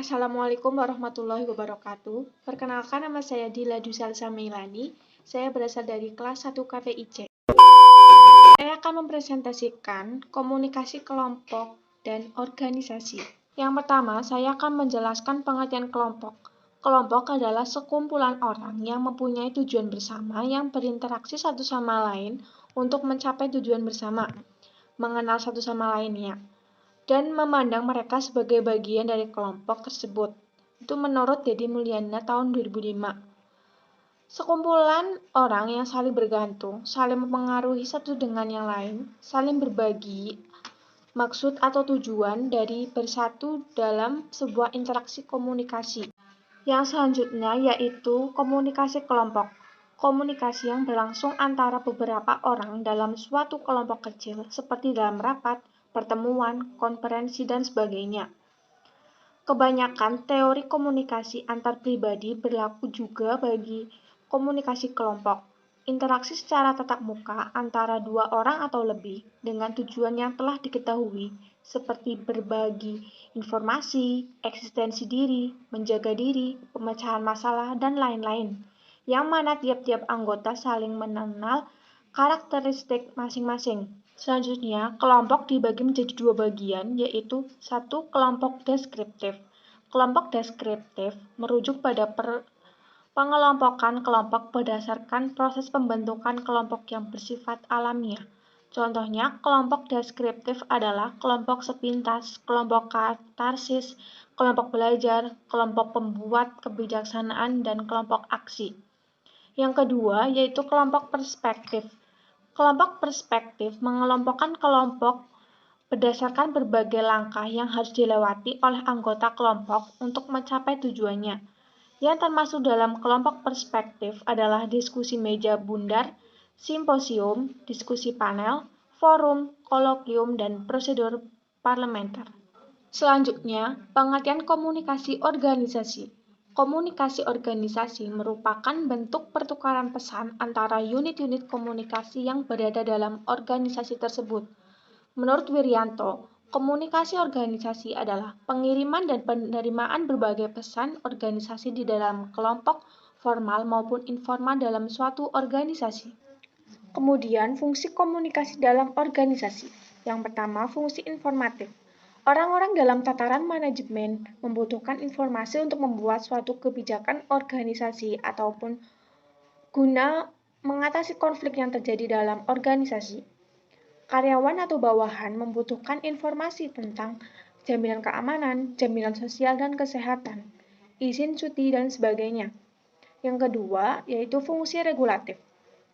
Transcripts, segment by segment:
Assalamualaikum warahmatullahi wabarakatuh. Perkenalkan, nama saya Dila Dusalsa Meilani. Saya berasal dari kelas 1 KPIC. Saya akan mempresentasikan komunikasi kelompok dan organisasi. Yang pertama, saya akan menjelaskan pengertian kelompok. Kelompok adalah sekumpulan orang yang mempunyai tujuan bersama yang berinteraksi satu sama lain untuk mencapai tujuan bersama, mengenal satu sama lainnya, dan memandang mereka sebagai bagian dari kelompok tersebut. Itu menurut Deddy Mulyana tahun 2005. Sekumpulan orang yang saling bergantung, saling mempengaruhi satu dengan yang lain, saling berbagi maksud atau tujuan dari bersatu dalam sebuah interaksi komunikasi. Yang selanjutnya yaitu komunikasi kelompok. Komunikasi yang berlangsung antara beberapa orang dalam suatu kelompok kecil, seperti dalam rapat, pertemuan, konferensi, dan sebagainya. Kebanyakan teori komunikasi antar pribadi berlaku juga bagi komunikasi kelompok. Interaksi secara tatap muka antara dua orang atau lebih dengan tujuan yang telah diketahui, seperti berbagi informasi, eksistensi diri, menjaga diri, pemecahan masalah, dan lain-lain, yang mana tiap-tiap anggota saling mengenal karakteristik masing-masing. Selanjutnya, kelompok dibagi menjadi dua bagian, yaitu satu, kelompok deskriptif. Kelompok deskriptif merujuk pada pengelompokan kelompok berdasarkan proses pembentukan kelompok yang bersifat alamiah. Contohnya, kelompok deskriptif adalah kelompok sepintas, kelompok katarsis, kelompok belajar, kelompok pembuat kebijaksanaan, dan kelompok aksi. Yang kedua, yaitu kelompok perspektif. Kelompok perspektif mengelompokkan kelompok berdasarkan berbagai langkah yang harus dilewati oleh anggota kelompok untuk mencapai tujuannya. Yang termasuk dalam kelompok perspektif adalah diskusi meja bundar, simposium, diskusi panel, forum, kolokium, dan prosedur parlementer. Selanjutnya, pengertian komunikasi organisasi. Komunikasi organisasi merupakan bentuk pertukaran pesan antara unit-unit komunikasi yang berada dalam organisasi tersebut. Menurut Wirianto, komunikasi organisasi adalah pengiriman dan penerimaan berbagai pesan organisasi di dalam kelompok formal maupun informal dalam suatu organisasi. Kemudian, fungsi komunikasi dalam organisasi. Yang pertama, fungsi informatif. Orang-orang dalam tataran manajemen membutuhkan informasi untuk membuat suatu kebijakan organisasi ataupun guna mengatasi konflik yang terjadi dalam organisasi. Karyawan atau bawahan membutuhkan informasi tentang jaminan keamanan, jaminan sosial dan kesehatan, izin cuti, dan sebagainya. Yang kedua, yaitu fungsi regulatif.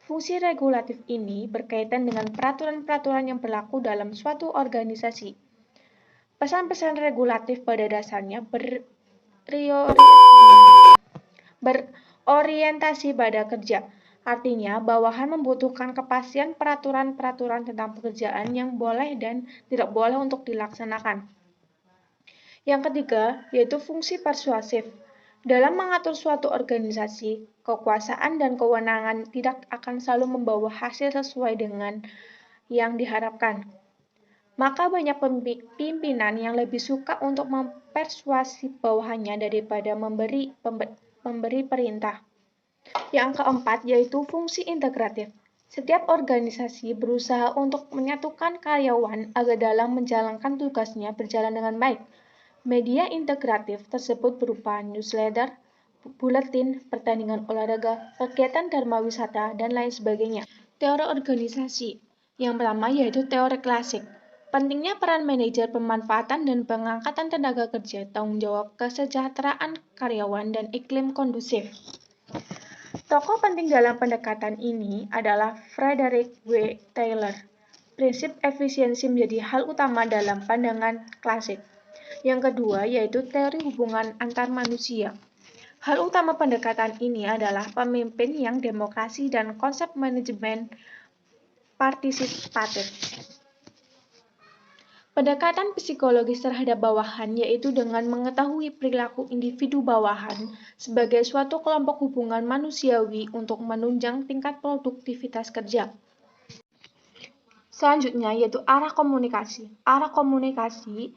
Fungsi regulatif ini berkaitan dengan peraturan-peraturan yang berlaku dalam suatu organisasi. Pesan-pesan regulatif pada dasarnya berorientasi pada kerja. Artinya, bawahan membutuhkan kepastian peraturan-peraturan tentang pekerjaan yang boleh dan tidak boleh untuk dilaksanakan. Yang ketiga, yaitu fungsi persuasif. Dalam mengatur suatu organisasi, kekuasaan dan kewenangan tidak akan selalu membawa hasil sesuai dengan yang diharapkan. Maka banyak pimpinan yang lebih suka untuk mempersuasi bawahannya daripada memberi perintah. Yang keempat, yaitu fungsi integratif. Setiap organisasi berusaha untuk menyatukan karyawan agar dalam menjalankan tugasnya berjalan dengan baik. Media integratif tersebut berupa newsletter, buletin, pertandingan olahraga, kegiatan dharma wisata, dan lain sebagainya. Teori organisasi. Yang pertama yaitu teori klasik. Pentingnya peran manajer pemanfaatan dan pengangkatan tenaga kerja, tanggung jawab kesejahteraan karyawan, dan iklim kondusif. Tokoh penting dalam pendekatan ini adalah Frederick W. Taylor. Prinsip efisiensi menjadi hal utama dalam pandangan klasik. Yang kedua yaitu teori hubungan antar manusia. Hal utama pendekatan ini adalah pemimpin yang demokrasi dan konsep manajemen partisipatif. Pendekatan psikologis terhadap bawahan yaitu dengan mengetahui perilaku individu bawahan sebagai suatu kelompok hubungan manusiawi untuk menunjang tingkat produktivitas kerja. Selanjutnya yaitu arah komunikasi. Arah komunikasi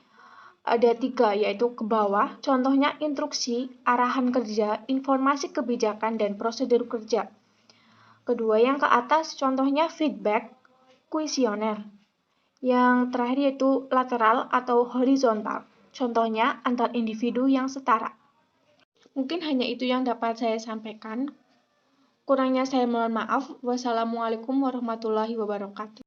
ada 3, yaitu ke bawah, contohnya instruksi, arahan kerja, informasi kebijakan, dan prosedur kerja. Kedua, yang ke atas, contohnya feedback, kuesioner. Yang terakhir yaitu lateral atau horizontal, contohnya antar individu yang setara. Mungkin hanya itu yang dapat saya sampaikan. Kurangnya saya mohon maaf. Wassalamualaikum warahmatullahi wabarakatuh.